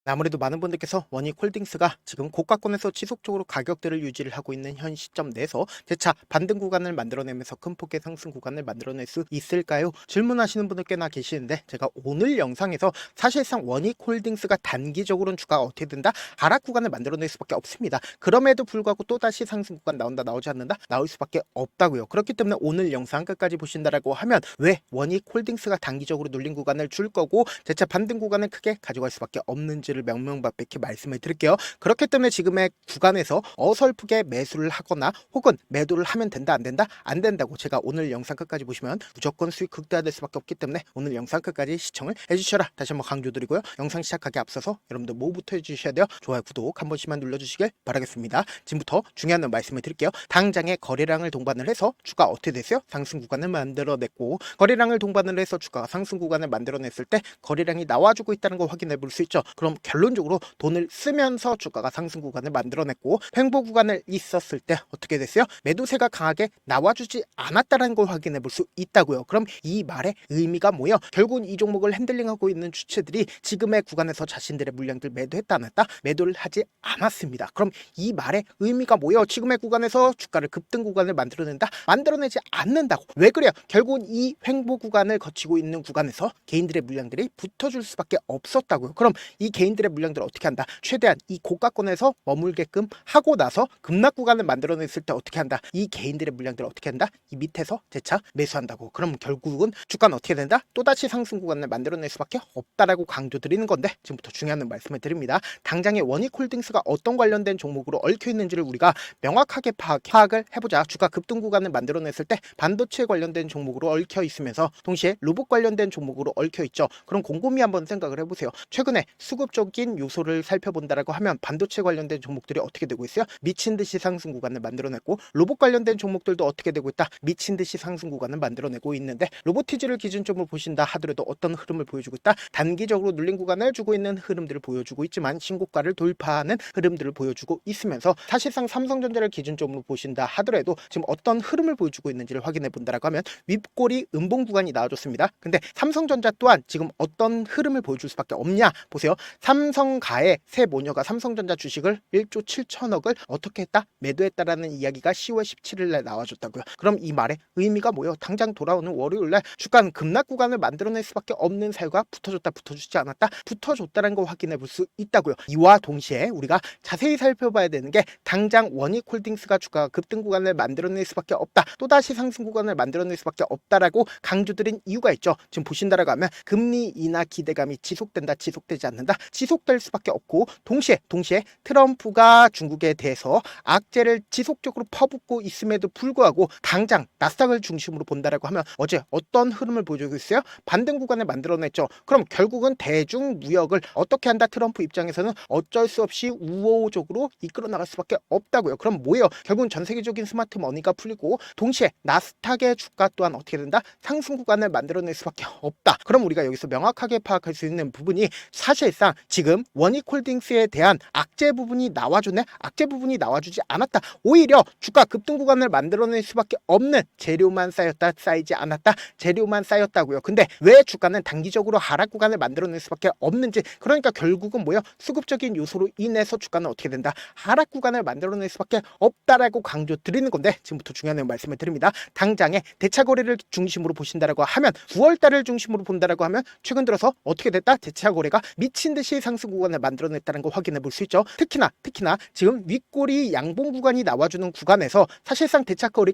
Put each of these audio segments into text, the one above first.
아무래도 많은 분들께서 원익홀딩스가 지금 고가권에서 지속적으로 가격대를 유지를 하고 있는 현 시점 내에서 재차 반등 구간을 만들어내면서 큰 폭의 상승 구간을 만들어낼 수 있을까요? 질문하시는 분들 꽤나 계시는데, 제가 오늘 영상에서 사실상 원익홀딩스가 단기적으로는 주가가 어떻게 된다? 하락 구간을 만들어낼 수밖에 없습니다. 그럼에도 불구하고 또다시 상승 구간 나온다, 나오지 않는다? 나올 수밖에 없다고요. 그렇기 때문에 오늘 영상 끝까지 보신다라고 하면 왜 원익홀딩스가 단기적으로 눌린 구간을 줄 거고 재차 반등 구간을 크게 가져갈 수밖에 없는지 를 명명백백히 말씀을 드릴게요. 그렇기 때문에 지금의 구간에서 어설프게 매수를 하거나 혹은 매도를 하면 된다, 안 된다? 안 된다고, 제가 오늘 영상 끝까지 보시면 무조건 수익 극대화될 수밖에 없기 때문에 오늘 영상 끝까지 시청을 해주셔라 다시 한번 강조드리고요. 영상 시작하기 앞서서 여러분들 뭐부터 해주셔야 돼요? 좋아요, 구독 한 번씩만 눌러주시길 바라겠습니다. 지금부터 중요한 말씀을 드릴게요. 당장의 거래량을 동반을 해서 주가 어떻게 됐어요? 상승 구간을 만들어냈고, 거래량을 동반을 해서 주가가 상승 구간을 만들어냈을 때 거래량이 나와주고 있다는 걸 확인해 볼 수 있죠. 그럼 결론적으로 돈을 쓰면서 주가가 상승 구간을 만들어냈고, 횡보 구간을 있었을 때 어떻게 됐어요? 매도세가 강하게 나와주지 않았다는 걸 확인해 볼 수 있다고요. 그럼 이 말의 의미가 뭐예요? 결국은 이 종목을 핸들링하고 있는 주체들이 지금의 구간에서 자신들의 물량들 매도했다 안 했다? 매도를 하지 않았습니다. 그럼 이 말의 의미가 뭐예요? 지금의 구간에서 주가를 급등 구간을 만들어낸다? 만들어내지 않는다고. 왜 그래요? 결국은 이 횡보 구간을 거치고 있는 구간에서 개인들의 물량들이 붙어줄 수밖에 없었다고요. 그럼 이 개인들의 물량들을 어떻게 한다? 최대한 이 고가권에서 머물게끔 하고 나서 급락 구간을 만들어냈을 때 어떻게 한다? 이 개인들의 물량들을 어떻게 한다? 이 밑에서 재차 매수한다고. 그럼 결국은 주가는 어떻게 된다? 또다시 상승 구간을 만들어낼 수밖에 없다라고 강조드리는 건데, 지금부터 중요한 말씀을 드립니다. 당장의 원익홀딩스가 어떤 관련된 종목으로 얽혀 있는지를 우리가 명확하게 파악을 해보자. 주가 급등 구간을 만들어냈을 때 반도체 관련된 종목으로 얽혀 있으면서 동시에 로봇 관련된 종목으로 얽혀 있죠. 그럼 곰곰이 한번 생각을 해보세요. 최근에 수급적인 요소를 살펴본다라고 하면 반도체 관련된 종목들이 어떻게 되고 있어요? 미친 듯이 상승 구간을 만들어냈고, 로봇 관련된 종목들도 어떻게 되고 있다? 미친 듯이 상승 구간을 만들어내고 있는데, 로보티즈를 기준점으로 보신다 하더라도 어떤 흐름을 보여주고 있다? 단기적으로 눌린 구간을 주고 있는 흐름들을 보여주고 있지만 신고가를 돌파하는 흐름들을 보여주고 있으면서, 사실상 삼성전자를 기준점으로 보신다 하더라도 지금 어떤 흐름을 보여주고 있는지를 확인해 본다라고 하면 윗꼬리 음봉 구간이 나와줬습니다. 근데 삼성전자 또한 지금 어떤 흐름을 보여줄 수밖에 없냐? 보세요. 삼성가의 새 모녀가 삼성전자 주식을 1조 7천억을 어떻게 했다? 매도했다라는 이야기가 10월 17일 날 나와줬다고요. 그럼 이 말의 의미가 뭐예요? 당장 돌아오는 월요일 날 주가는 급락 구간을 만들어낼 수밖에 없는 사유가 붙어줬다, 붙어주지 않았다? 붙어줬다는 거 확인해 볼 수 있다고요. 이와 동시에 우리가 자세히 살펴봐야 되는 게, 당장 원익홀딩스가 주가가 급등 구간을 만들어낼 수밖에 없다, 또다시 상승 구간을 만들어낼 수밖에 없다라고 강조드린 이유가 있죠. 지금 보신다라고 하면 금리 인하 기대감이 지속된다, 지속되지 않는다? 지속될 수밖에 없고, 동시에 트럼프가 중국에 대해서 악재를 지속적으로 퍼붓고 있음에도 불구하고 당장 나스닥을 중심으로 본다라고 하면 어제 어떤 흐름을 보여주고 있어요? 반등 구간을 만들어냈죠. 그럼 결국은 대중 무역을 어떻게 한다? 트럼프 입장에서는 어쩔 수 없이 우호적으로 이끌어 나갈 수밖에 없다고요. 그럼 뭐예요? 결국은 전 세계적인 스마트 머니가 풀리고, 동시에 나스닥의 주가 또한 어떻게 된다? 상승 구간을 만들어낼 수밖에 없다. 그럼 우리가 여기서 명확하게 파악할 수 있는 부분이, 사실상 지금 원익홀딩스에 대한 악재 부분이 나와주네? 악재 부분이 나와주지 않았다. 오히려 주가 급등 구간을 만들어낼 수밖에 없는 재료만 쌓였다, 쌓이지 않았다? 재료만 쌓였다고요. 근데 왜 주가는 단기적으로 하락 구간을 만들어낼 수밖에 없는지, 그러니까 결국은 뭐예요? 수급적인 요소로 인해서 주가는 어떻게 된다? 하락 구간을 만들어낼 수밖에 없다라고 강조 드리는 건데, 지금부터 중요한 말씀을 드립니다. 당장의 대차 거래를 중심으로 보신다라고 하면, 9월 달을 중심으로 본다라고 하면 최근 들어서 어떻게 됐다? 대차 거래가 미친 듯이 상승 구간을 만들어냈다는 걸 확인해 볼 수 있죠. 특히나 지금 윗꼬리 양봉 구간이 나와주는 구간에서 사실상 대차 거래,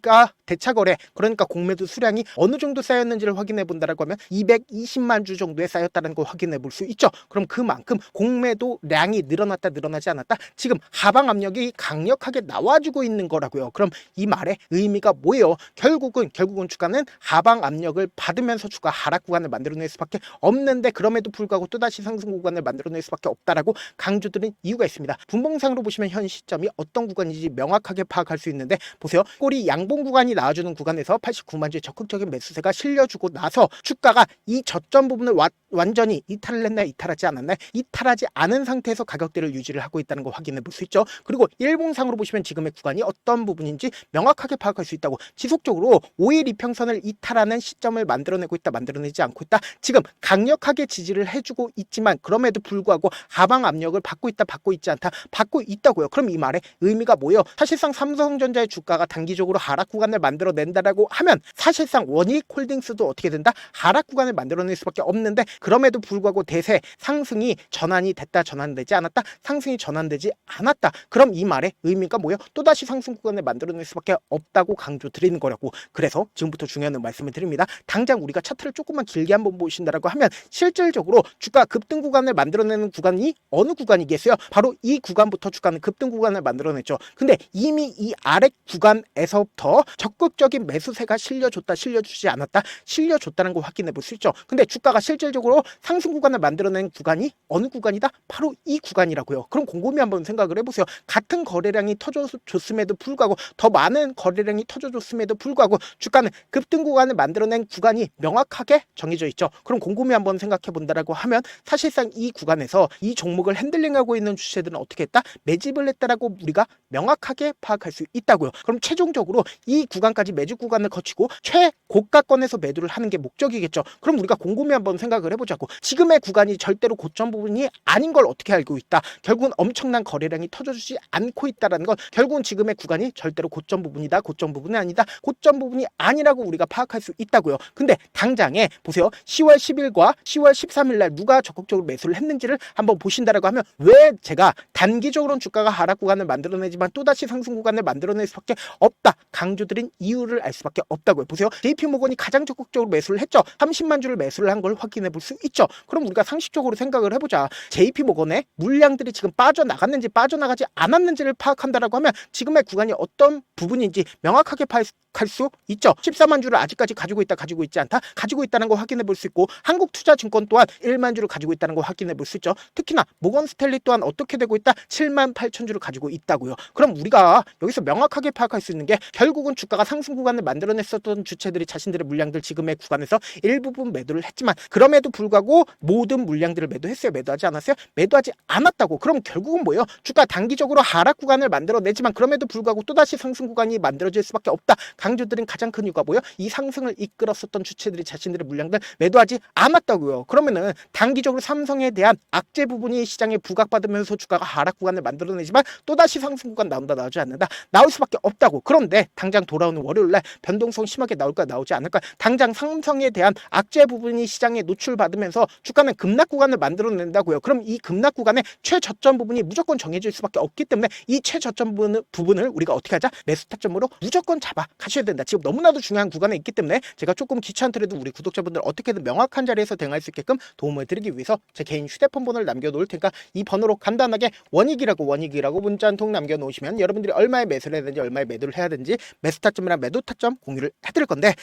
그러니까 공매도 수량이 어느 정도 쌓였는지를 확인해 본다라고 하면 220만 주 정도에 쌓였다는 걸 확인해 볼 수 있죠. 그럼 그만큼 공매도량이 늘어났다, 늘어나지 않았다? 지금 하방 압력이 강력하게 나와주고 있는 거라고요. 그럼 이 말의 의미가 뭐예요? 결국은 주가는 하방 압력을 받으면서 주가 하락 구간을 만들어낼 수밖에 없는데, 그럼에도 불구하고 또다시 상승 구간을 만들어낼 수밖에 없다라고 강조드린 이유가 있습니다. 분봉상으로 보시면 현 시점이 어떤 구간인지 명확하게 파악할 수 있는데, 보세요. 꼬리 양봉 구간이 나와주는 구간에서 89만 주의 적극적인 매수세가 실려주고 나서 주가가 이 저점 부분을 완전히 이탈을 했나요? 이탈하지 않았나요? 이탈하지 않은 상태에서 가격대를 유지를 하고 있다는 거 확인해 볼 수 있죠. 그리고 일봉상으로 보시면 지금의 구간이 어떤 부분인지 명확하게 파악할 수 있다고. 지속적으로 5일 이평선을 이탈하는 시점을 만들어내고 있다, 만들어내지 않고 있다. 지금 강력하게 지지를 해주고 있지만 그럼에도 불구하고 하방 압력을 받고 있다, 받고 있지 않다, 받고 있다고요. 그럼 이 말의 의미가 뭐예요? 사실상 삼성전자의 주가가 단기적으로 하락 구간을 만들어낸다라고 하면 사실상 원익홀딩스도 어떻게 된다? 하락 구간을 만들어낼 수밖에 없는데, 그럼에도 불구하고 대세 상승이 전환이 됐다, 전환되지 않았다, 상승이 전환되지 않았다. 그럼 이 말의 의미가 뭐예요? 또다시 상승 구간을 만들어낼 수밖에 없다고 강조 드리는 거라고. 그래서 지금부터 중요한 말씀을 드립니다. 당장 우리가 차트를 조금만 길게 한번 보신다라고 하면 실질적으로 주가 급등 구간을 만들어내는 구간이 어느 구간이겠어요? 바로 이 구간부터 주가는 급등 구간을 만들어냈죠. 근데 이미 이 아래 구간에서부터 적극적인 매수세가 실려줬다, 실려주지 않았다, 실려줬다는 걸 확인해 볼 수 있죠. 근데 주가가 실질적으로 상승 구간을 만들어낸 구간이 어느 구간이다? 바로 이 구간이라고요. 그럼 곰곰이 한번 생각을 해보세요. 같은 거래량이 터져줬음에도 불구하고, 더 많은 거래량이 터져줬음에도 불구하고 주가는 급등 구간을 만들어낸 구간이 명확하게 정해져 있죠. 그럼 곰곰이 한번 생각해 본다라고 하면 사실상 이 구간에서 이 종목을 핸들링하고 있는 주체들은 어떻게 했다? 매집을 했다라고 우리가 명확하게 파악할 수 있다고요. 그럼 최종적으로 이 구간까지 매집 구간을 거치고 최고가권에서 매도를 하는 게 목적이겠죠. 그럼 우리가 곰곰이 한번 생각을 해보자고. 지금의 구간이 절대로 고점 부분이 아닌 걸 어떻게 알고 있다? 결국은 엄청난 거래량이 터져주지 않고 있다는 건 결국은 지금의 구간이 절대로 고점 부분이다, 고점 부분이 아니다, 고점 부분이 아니라고 우리가 파악할 수 있다고요. 근데 당장에 보세요. 10월 10일과 10월 13일 날 누가 적극적으로 매수를 했는지를 한번 보신다라고 하면, 왜 제가 단기적으로는 주가가 하락 구간을 만들어내지만 또다시 상승 구간을 만들어낼 수밖에 없다 강조드린 이유를 알 수밖에 없다고요. 보세요. JP모건이 가장 적극적으로 매수를 했죠. 30만 주를 매수를 한 걸 확인해 볼 수 있죠. 그럼 우리가 상식적으로 생각을 해보자. JP모건의 물량들이 지금 빠져나갔는지 빠져나가지 않았는지를 파악한다라고 하면 지금의 구간이 어떤 부분인지 명확하게 파악할 수 있죠. 14만 주를 아직까지 가지고 있다, 가지고 있지 않다, 가지고 있다는 거 확인해 볼 수 있고, 한국투자증권 또한 1만 주를 가지고 있다는 거 확인해 볼 수 있죠. 특히나 모건스탠리 또한 어떻게 되고 있다? 7만 8천 주를 가지고 있다고요. 그럼 우리가 여기서 명확하게 파악할 수 있는 게, 결국은 주가가 상승 구간을 만들어냈었던 주체들이 자신들의 물량들 지금의 구간에서 일부분 매도를 했지만 그럼에도 불구하고 모든 물량들을 매도했어요? 매도하지 않았어요? 매도하지 않았다고. 그럼 결국은 뭐예요? 주가 단기적으로 하락 구간을 만들어내지만 그럼에도 불구하고 또다시 상승 구간이 만들어질 수밖에 없다 강조드린 가장 큰 이유가 뭐예요? 이 상승을 이끌었었던 주체들이 자신들의 물량들 매도하지 않았다고요. 그러면은 단기적으로 삼성에 대한 악재 부분이 시장에 부각받으면서 주가가 하락 구간을 만들어내지만 또다시 상승 구간 나온다, 나오지 않는다, 나올 수밖에 없다고. 그런데 당장 돌아오는 월요일날 변동성 심하게 나올까, 나오지 않을까? 당장 삼성에 대한 악재 부분이 시장에 노출받으면서 주가는 급락 구간을 만들어낸다고요. 그럼 이 급락 구간의 최저점 부분이 무조건 정해질 수밖에 없기 때문에 이 최저점 부분을 우리가 어떻게 하자? 매수 타점으로 무조건 잡아 가셔야 된다. 지금 너무나도 중요한 구간에 있기 때문에 제가 조금 귀찮더라도 우리 구독자분들 어떻게든 명확한 자리에서 대응할 수 있게끔 도움을 드리기 위해서 제 개인 휴대폰 번호를 남겨놓을 테니까 이 번호로 간단하게 원익이라고 문자 한 통 남겨놓으시면 여러분들이 얼마에 매수를 해야 되는지, 얼마에 매도를 해야 되는지 매수 타점이랑 매도 타점 공유를 해드릴 건데,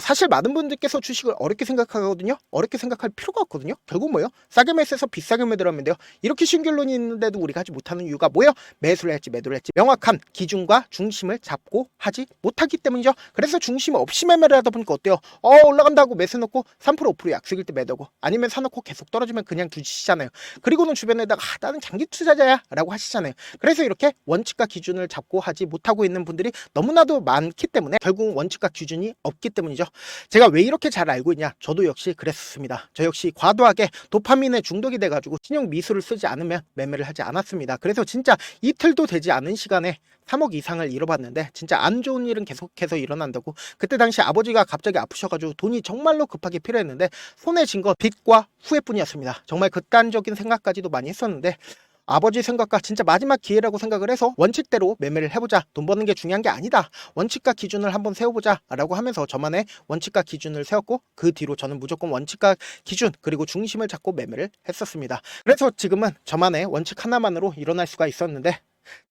사실 많은 분들께서 주식을 어렵게 생각하거든요. 어렵게 생각할 필요가 없거든요. 결국 뭐예요? 싸게 매수해서 비싸게 매도하면 돼요. 이렇게 신결론이 있는데도 우리가 하지 못하는 이유가 뭐예요? 매수를 할지 매도를 할지 명확한 기준과 중심을 잡고 하지 못하기 때문이죠. 그래서 중심 없이 매매를 하다 보니까 어때요? 올라간다고 매수 넣고 3% 5% 약속일 때 매도고, 아니면 사놓고 계속 떨어지면 그냥 두시잖아요. 그리고는 주변에다가 나는 장기 투자자야 라고 하시잖아요. 그래서 이렇게 원칙과 기준을 잡고 하지 못하고 있는 분들이 너무나도 많기 때문에 결국 원칙과 기준이 없기 때문이죠. 제가 왜 이렇게 잘 알고 있냐? 저도 역시 그랬습니다. 저 역시 과도하게 도파민에 중독이 돼가지고 신용 미수를 쓰지 않으면 매매를 하지 않았습니다. 그래서 진짜 이틀도 되지 않은 시간에 3억 이상을 잃어봤는데, 진짜 안 좋은 일은 계속해서 일어난다고. 그때 당시 아버지가 갑자기 아프셔가지고 돈이 정말로 급하게 필요했는데 손에 쥔 거 빚과 후회뿐이었습니다. 정말 극단적인 생각까지도 많이 했었는데 아버지 생각과 진짜 마지막 기회라고 생각을 해서 원칙대로 매매를 해보자, 돈 버는 게 중요한 게 아니다, 원칙과 기준을 한번 세워보자 라고 하면서 저만의 원칙과 기준을 세웠고, 그 뒤로 저는 무조건 원칙과 기준 그리고 중심을 잡고 매매를 했었습니다. 그래서 지금은 저만의 원칙 하나만으로 일어날 수가 있었는데,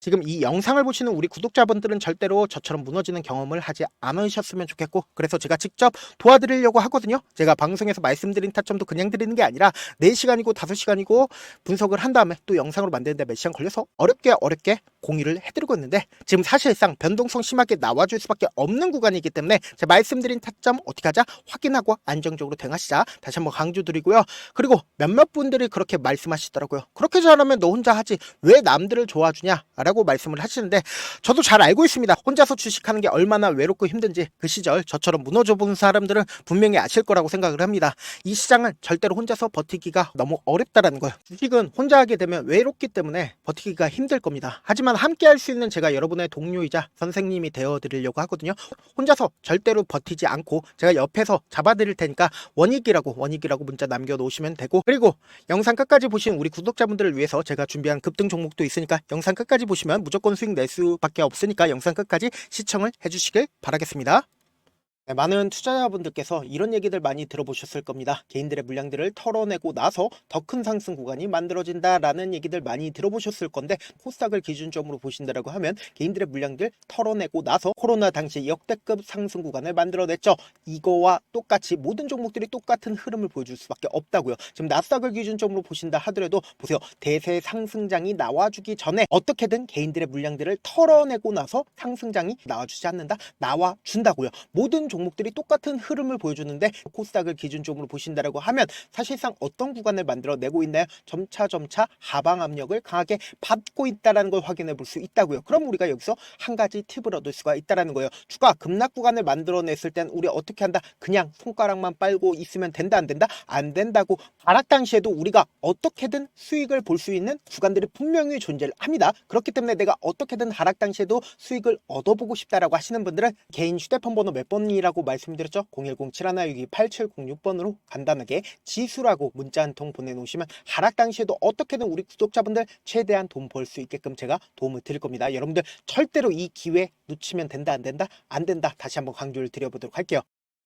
지금 이 영상을 보시는 우리 구독자분들은 절대로 저처럼 무너지는 경험을 하지 않으셨으면 좋겠고, 그래서 제가 직접 도와드리려고 하거든요. 제가 방송에서 말씀드린 타점도 그냥 드리는 게 아니라 4시간이고 5시간이고 분석을 한 다음에 또 영상으로 만드는데 몇 시간 걸려서 어렵게 공유를 해드리고 있는데, 지금 사실상 변동성 심하게 나와줄 수밖에 없는 구간이기 때문에 제가 말씀드린 타점 어떻게 하자 확인하고 안정적으로 대응하시자 다시 한번 강조드리고요. 그리고 몇몇 분들이 그렇게 말씀하시더라고요. 그렇게 잘하면 너 혼자 하지 왜 남들을 도와주냐 라고 말씀을 하시는데, 저도 잘 알고 있습니다. 혼자서 주식하는 게 얼마나 외롭고 힘든지 그 시절 저처럼 무너져 본 사람들은 분명히 아실 거라고 생각을 합니다. 이 시장은 절대로 혼자서 버티기가 너무 어렵다라는 거예요. 주식은 혼자 하게 되면 외롭기 때문에 버티기가 힘들 겁니다. 하지만 함께 할 수 있는 제가 여러분의 동료이자 선생님이 되어 드리려고 하거든요. 혼자서 절대로 버티지 않고 제가 옆에서 잡아 드릴 테니까 원익이라고 문자 남겨 놓으시면 되고, 그리고 영상 끝까지 보신 우리 구독자분들을 위해서 제가 준비한 급등 종목도 있으니까 영상 끝까지 보시면 무조건 수익 낼 수밖에 없으니까 영상 끝까지 시청을 해주시길 바라겠습니다. 네, 많은 투자자분들께서 이런 얘기들 많이 들어보셨을 겁니다. 개인들의 물량들을 털어내고 나서 더 큰 상승 구간이 만들어진다라는 얘기들 많이 들어보셨을 건데, 코스닥을 기준점으로 보신다라고 하면 개인들의 물량들 털어내고 나서 코로나 당시 역대급 상승 구간을 만들어냈죠. 이거와 똑같이 모든 종목들이 똑같은 흐름을 보여줄 수밖에 없다고요. 지금 나스닥을 기준점으로 보신다 하더라도 보세요. 대세 상승장이 나와주기 전에 어떻게든 개인들의 물량들을 털어내고 나서 상승장이 나와주지 않는다? 나와준다고요. 모든 종목들이 똑같은 흐름을 보여주는데, 코스닥을 기준점으로 보신다라고 하면 사실상 어떤 구간을 만들어내고 있나요? 점차 하방 압력을 강하게 받고 있다는 걸 확인해 볼 수 있다고요. 그럼 우리가 여기서 한 가지 팁을 얻을 수가 있다는 거예요. 주가 급락 구간을 만들어냈을 땐 우리 어떻게 한다? 그냥 손가락만 빨고 있으면 된다 안 된다? 안 된다고. 하락 당시에도 우리가 어떻게든 수익을 볼 수 있는 구간들이 분명히 존재를 합니다. 그렇기 때문에 내가 어떻게든 하락 당시에도 수익을 얻어보고 싶다라고 하시는 분들은 개인 휴대폰 번호 몇 번이 라고 말씀드렸죠. 010-7162-8706번으로 간단하게 지수라고 문자 한 통 보내놓으시면 하락 당시에도 어떻게든 우리 구독자분들 최대한 돈 벌 수 있게끔 제가 도움을 드릴 겁니다. 여러분들 절대로 이 기회 놓치면 된다 안 된다? 안 된다. 다시 한번 강조를 드려보도록 할게요.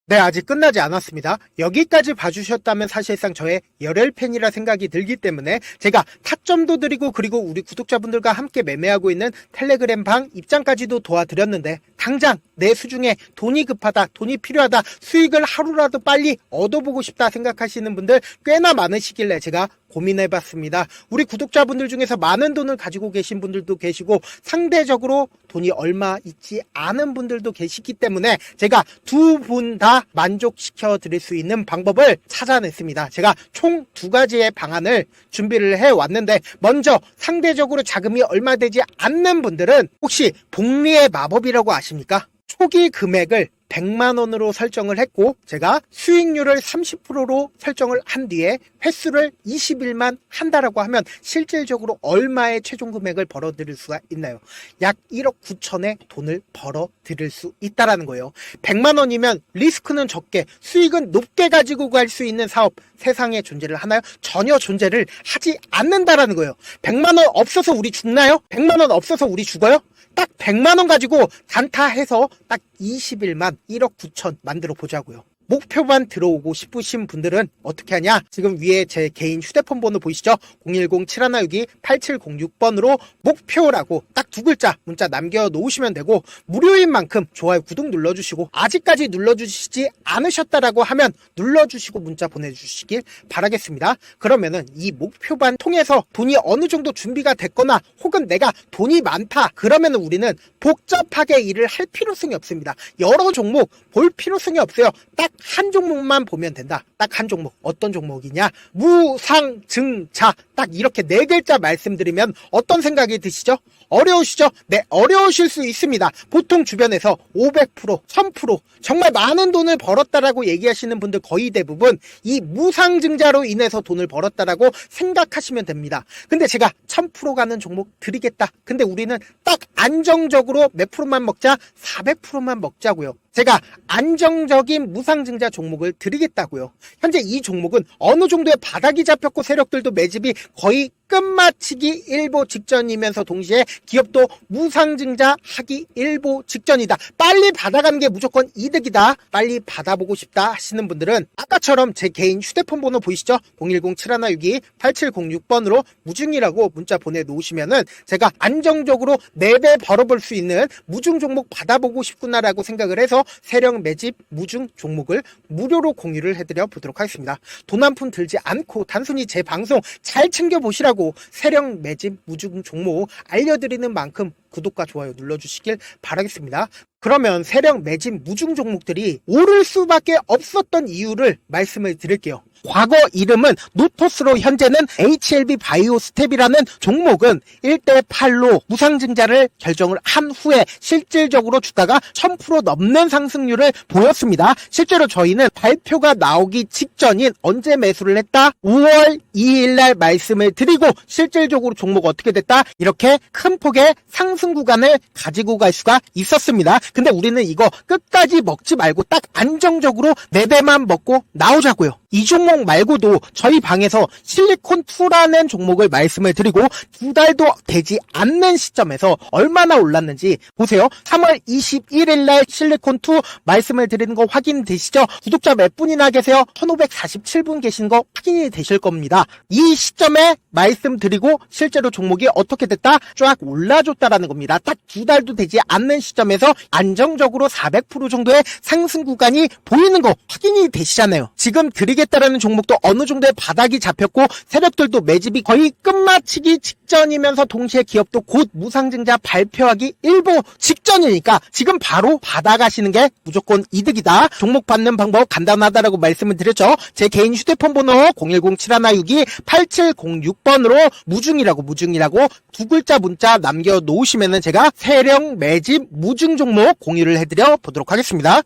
네, 아직 끝나지 않았습니다. 여기까지 봐주셨다면 사실상 저의 열혈 팬이라 생각이 들기 때문에 제가 타점도 드리고, 그리고 우리 구독자분들과 함께 매매하고 있는 텔레그램 방 입장까지도 도와드렸는데, 당장 내 수중에 돈이 급하다, 돈이 필요하다, 수익을 하루라도 빨리 얻어보고 싶다 생각하시는 분들 꽤나 많으시길래 제가 고민해봤습니다. 우리 구독자분들 중에서 많은 돈을 가지고 계신 분들도 계시고 상대적으로 돈이 얼마 있지 않은 분들도 계시기 때문에 제가 두 분 다 만족시켜 드릴 수 있는 방법을 찾아냈습니다. 제가 총 2가지의 방안을 준비를 해왔는데, 먼저 상대적으로 자금이 얼마 되지 않는 분들은 혹시 복리의 마법이라고 아십니까? 초기 금액을 100만원으로 설정을 했고, 제가 수익률을 30%로 설정을 한 뒤에 횟수를 20일만 한다라고 하면 실질적으로 얼마의 최종 금액을 벌어들일 수가 있나요? 약 1억 9천의 돈을 벌어들일 수 있다라는 거예요. 100만원이면 리스크는 적게 수익은 높게 가지고 갈 수 있는 사업, 세상에 존재를 하나요? 전혀 존재를 하지 않는다라는 거예요. 100만원 없어서 우리 죽나요? 100만원 없어서 우리 죽어요? 딱 100만원 가지고 단타해서 딱 20일만 1억 9천 만들어 보자고요. 목표만 들어오고 싶으신 분들은 어떻게 하냐? 지금 위에 제 개인 휴대폰 번호 보이시죠? 010-7162-8706번으로 목표라고 딱 2글자 문자 남겨놓으시면 되고, 무료인 만큼 좋아요, 구독 눌러주시고, 아직까지 눌러주시지 않으셨다라고 하면 눌러주시고 문자 보내주시길 바라겠습니다. 그러면은 이 목표반 통해서 돈이 어느 정도 준비가 됐거나, 혹은 내가 돈이 많다 그러면은 우리는 복잡하게 일을 할 필요성이 없습니다. 여러 종목 볼 필요성이 없어요. 딱 한 종목만 보면 된다. 딱 한 종목. 어떤 종목이냐? 무상증자. 딱 이렇게 4글자 말씀드리면 어떤 생각이 드시죠? 어려우시죠? 네, 어려우실 수 있습니다. 보통 주변에서 500%, 1000% 정말 많은 돈을 벌었다라고 얘기하시는 분들 거의 대부분 이 무상증자로 인해서 돈을 벌었다라고 생각하시면 됩니다. 근데 제가 1000% 가는 종목 드리겠다. 근데 우리는 딱 안정적으로 몇 프로만 먹자? 400%만 먹자고요. 제가 안정적인 무상증자 종목을 드리겠다고요. 현재 이 종목은 어느 정도의 바닥이 잡혔고 세력들도 매집이 거의 끝마치기 일보 직전이면서 동시에 기업도 무상증자 하기 일보 직전이다. 빨리 받아가는 게 무조건 이득이다. 빨리 받아보고 싶다 하시는 분들은 아까처럼 제 개인 휴대폰 번호 보이시죠? 010-7162-8706번으로 무중이라고 문자 보내놓으시면은 제가 안정적으로 4배 벌어볼 수 있는 무중 종목 받아보고 싶구나라고 생각을 해서 세력 매집 무중 종목을 무료로 공유를 해드려 보도록 하겠습니다. 돈 한 푼 들지 않고 단순히 제 방송 잘 챙겨보시라고 세력 매집 무중 종목 알려드리는 만큼 구독과 좋아요 눌러주시길 바라겠습니다. 그러면 세력 매집 무중 종목들이 오를 수밖에 없었던 이유를 말씀을 드릴게요. 과거 이름은 노토스로 현재는 HLB 바이오스텝이라는 종목은 1대8로 무상증자를 결정을 한 후에 실질적으로 주가가 1000% 넘는 상승률을 보였습니다. 실제로 저희는 발표가 나오기 직전인 언제 매수를 했다? 5월 2일날 말씀을 드리고 실질적으로 종목 어떻게 됐다? 이렇게 큰 폭의 상승 구간을 가지고 갈 수가 있었습니다. 근데 우리는 이거 끝까지 먹지 말고 딱 안정적으로 4배만 먹고 나오자고요. 이 종목 말고도 저희 방에서 실리콘2라는 종목을 말씀을 드리고 2달도 되지 않는 시점에서 얼마나 올랐는지 보세요. 3월 21일 날 실리콘2 말씀을 드리는 거 확인되시죠? 구독자 몇 분이나 계세요? 1547분 계신 거 확인이 되실 겁니다. 이 시점에 말씀드리고 실제로 종목이 어떻게 됐다? 쫙 올라줬다라는 겁니다. 딱 2달도 되지 않는 시점에서 안정적으로 400% 정도의 상승 구간이 보이는 거 확인이 되시잖아요. 지금 드리겠다라는 종목도 어느 정도의 바닥이 잡혔고 세력들도 매집이 거의 끝마치기 직전이면서 동시에 기업도 곧 무상증자 발표하기 일보 직전이니까 지금 바로 받아가시는 게 무조건 이득이다. 종목 받는 방법 간단하다라고 말씀을 드렸죠. 제 개인 휴대폰 번호 010-7162-8706번으로 무중이라고 두 글자 문자 남겨놓으시면은 제가 세력 매집 무중 종목 공유를 해드려 보도록 하겠습니다.